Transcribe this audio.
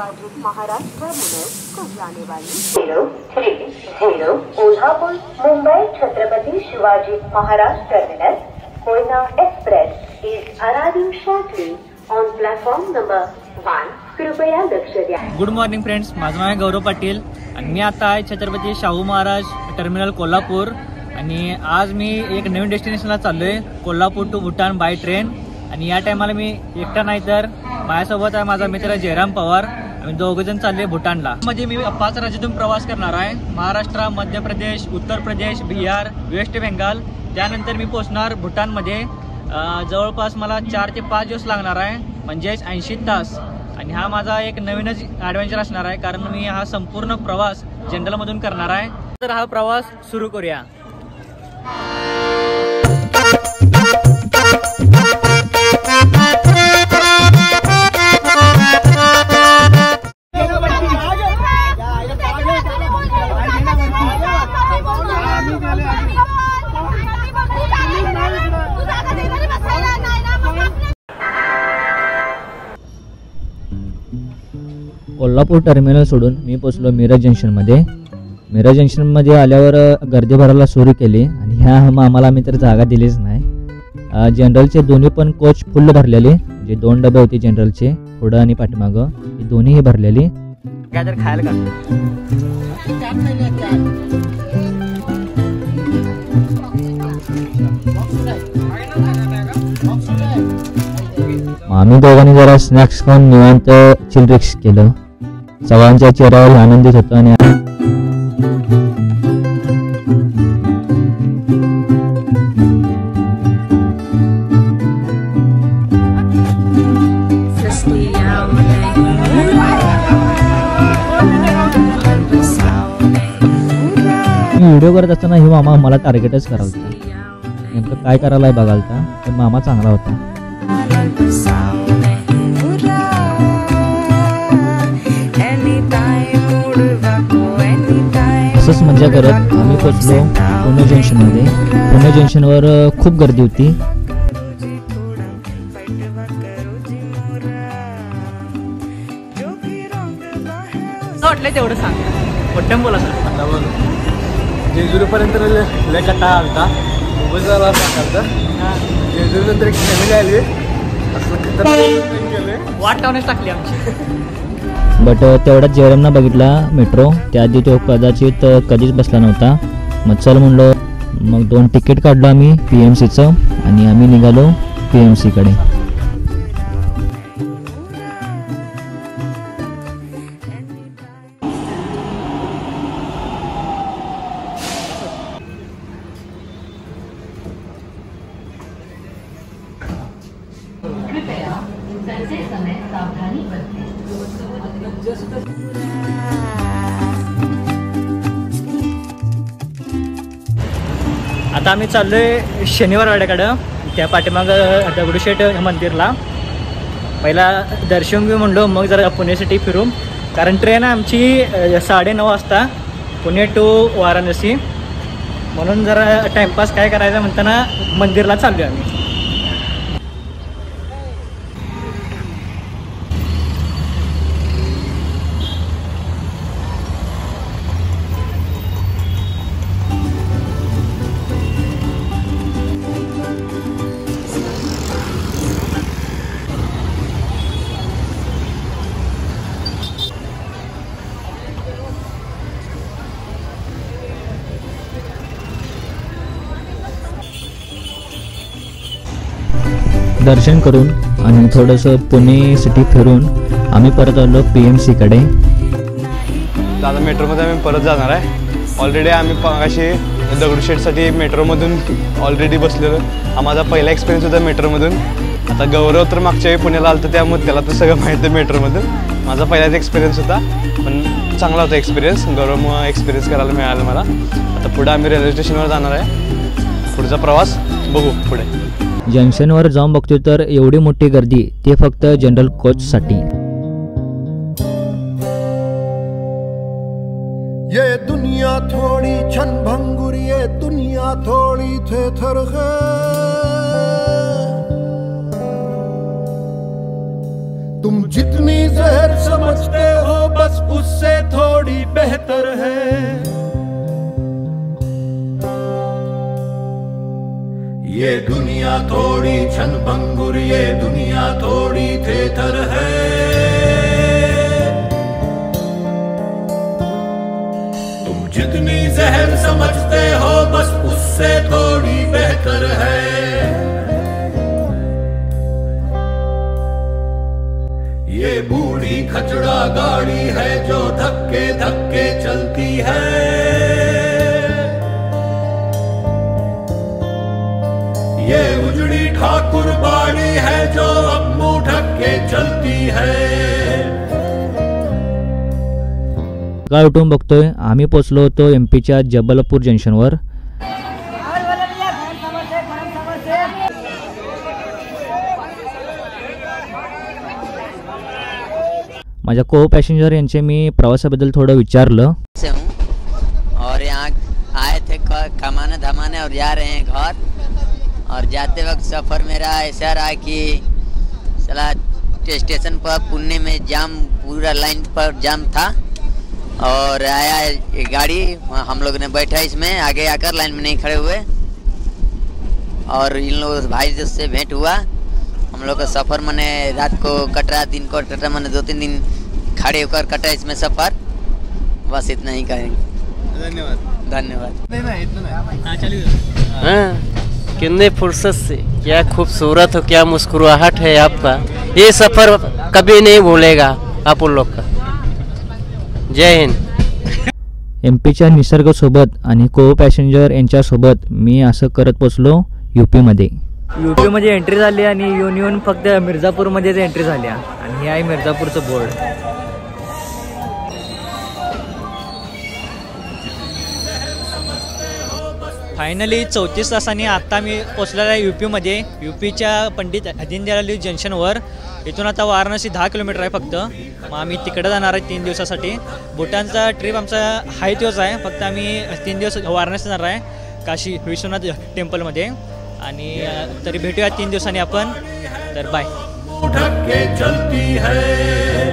Shivaji Maharaj terminus को जाने वाली 030 Kolhapur Mumbai Chhatrapati Shivaji Maharaj terminus Koyna express is arriving shortly on platform number 1. कृपया लक्ष द्या. गुड मॉर्निंग फ्रेंड्स, माझं नाव आहे गौरव पाटील आणि मी आता आहे छत्रपती शाहू महाराज टर्मिनल कोल्हापूर. आणि आज मी एक नवीन डेस्टिनेशनला चाललो आहे, Kolhapur to Bhutan by train. आणि या टायमाला मी एकटा नाही तर माझ्यासोबत आहे माझा मित्र जयराम पवार. आम्ही दोघंजण चालले भूटानला. मध्ये मी 5 राज्यातून प्रवास करणार आहे, महाराष्ट्र, मध्य प्रदेश, उत्तर प्रदेश, बिहार, वेस्ट बेंगाल. त्यानंतर मी पोहोचणार भूटानमध्ये. जवळपास मला 4 ते 5 दिवस लागणार आहे, म्हणजेच 80 तास. आणि हा माझा एक नवीनच ॲडव्हेंचर असणार आहे, कारण मी हा संपूर्ण प्रवास जंगलमधून करणार आहे. तर हा प्रवास सुरू करूया. कोल्हापूर टर्मिनल सोडून मी पोचलो मिरज जंक्शनमध्ये. मिरज जंक्शनमध्ये आल्यावर गर्दी भरायला सुरू केली आणि ह्या आम्हाला मी तर जागा दिलीच नाही. जनरलचे दोन्ही पण कोच फुल भरलेले, जे 2 डबे होते जनरलचे, पुढं आणि पाठीमागं, ही दोन्हीही भरलेली. काय तर खायला आम्ही दोघांनी जरा स्नॅक्स खाऊन निवांत चिलरिक्स केलं. सगळ्यांच्या चेहऱ्यावर आनंदित होतो. आणि व्हिडिओ करत असताना हे मामा मला टार्गेटच करायला, नेमकं काय करायला आहे बघायला. तर मामा चांगला होता. असंच मजा करत आम्ही पोचलो पुणे जंक्शनमध्ये. पुणे जंक्शनवर खूप गर्दी होती. वाटलं तेवढं सांग, मोठ्यानं बोला सर. आता बोल. जेजुरीपर्यंत लय कट्टा आलता, मुंबई झाला सांगायचं. जेजुरीनंतर एक फॅमिली आली, असं वाट लावण्यास टाकली आमची. बट तेवढ्यात जयरामना बघितला मेट्रो. त्याआधी तो कदाचित कधीच बसला नव्हता. मग चल म्हणलो, मग 2 तिकीट काढलो आम्ही PMCचं आणि आम्ही निघालो PMCकडे. आता आम्ही चाललोय शनिवार वाड्याकडं, त्या पाठीमागं दगडूशेठ मंदिरला. पहिला दर्शन घेऊ म्हणलो, मग जरा पुणे सिटी फिरू. कारण ट्रेन आमची 9:30 वाजता पुणे टू वाराणसी. म्हणून जरा टाइमपास काय करायचं म्हणताना मंदिरला चाललोय आम्ही. दर्शन करून आणि थोडंसं पुणे सिटी फिरून आम्ही परत आलो PMCकडे. दादा मेट्रोमध्ये आम्ही परत जाणार आहे. ऑलरेडी आम्ही अशी दगडूशेठसाठी मेट्रोमधून ऑलरेडी बसलेलो. हा माझा पहिला एक्सपिरियन्स होता मेट्रोमधून. आता गौरव तर मागच्या वेळी पुण्याला आलं, तर त्यामुळे त्याला तर सगळं माहिती आहे मेट्रोमधून. माझा पहिलाच एक्सपिरियन्स होता, पण चांगला होता एक्सपिरियन्स. गौरवमुळे एक्सपिरियन्स करायला मिळालं मला. आता पुढे आम्ही रेल्वे स्टेशनवर जाणार आहे. पुढचा प्रवास बघू पुढे. जंक्शनवर जाऊन बघतो तर एवढी मोठी गर्दी, ते फक्त जनरल कोचसाठी. ये दुनिया थोड़ी क्षणभंगुर, ये दुनिया थोड़ी थेथर है. तुम जितनी जहर समझते हो बस उससे थोड़ी बेहतर है। ये दुनिया थोड़ी क्षणभंगुर, ये दुनिया थोड़ी थेथर है। तुम जितनी जहर समझते हो बस उससे थोड़ी बेहतर है। ये बूढ़ी खचड़ा गाड़ी है जो धक्के धक्के चलती है। ये उजड़ी ठाकुर बाड़ी है जो अब मुंह ढक के चलती है। काय उठून बघतोय आम्ही पोचलो होतो एमपीच्या जबलपूर जंक्शनवर। माझ्या को पॅसेंजर यांचे मी प्रवासाबद्दल थोडं विचारलं। से हूँ और यहाँ आए थे कमाने धमाने और जा रहे हैं घर। और जाते वक्त सफ़र मेरा ऐसा रहा कि चला स्टेशन पर पुणे में जाम, पूरा लाइन पर जाम था। और आया ये गाड़ी, हम लोग ने बैठा इसमें, आगे आकर लाइन में नहीं खड़े हुए और इन लोग भाई से भेंट हुआ। हम लोग का सफ़र मैंने रात को कट रहा, दिन को कट रहा, मैंने 2-3 दिन खड़े होकर कटा इसमें सफ़र। बस इतना ही करेंगे। धन्यवाद। कितने फुर्सत से, क्या खूबसूरत हो, क्या मुस्कुराहट है आपका। ये सफ़र कभी नहीं भूलेगा आप लोग का। जय हिंद। एमपीच्या निसर्गासोबत आणि को पॅसेंजर यांच्यासोबत मी असं करत पोचलो यूपीमध्ये। यूपीमध्ये एंट्री झाली आणि येऊन फक्त मिर्झापूरमध्येच एंट्री झाल्या आणि हे आहे मिर्झापूरचं बोर्ड। फायनली 34 तासांनी आता मी पोचलेला आहे यूपीमध्ये, यूपीच्या पंडित दीनदयाल जंक्शनवर। इथून आता वाराणसी 10 किलोमीटर आहे फक्त। मग आम्ही तिकडे जाणार आहे 3 दिवसासाठी। भूटानचा ट्रिप आमचा हाय तोच आहे, फक्त आम्ही 3 दिवस वाराणसी जाणार आहे, काशी विश्वनाथ टेम्पलमध्ये। आणि तरी भेटूया 3 दिवसांनी आपण, तर बाय। चलती है।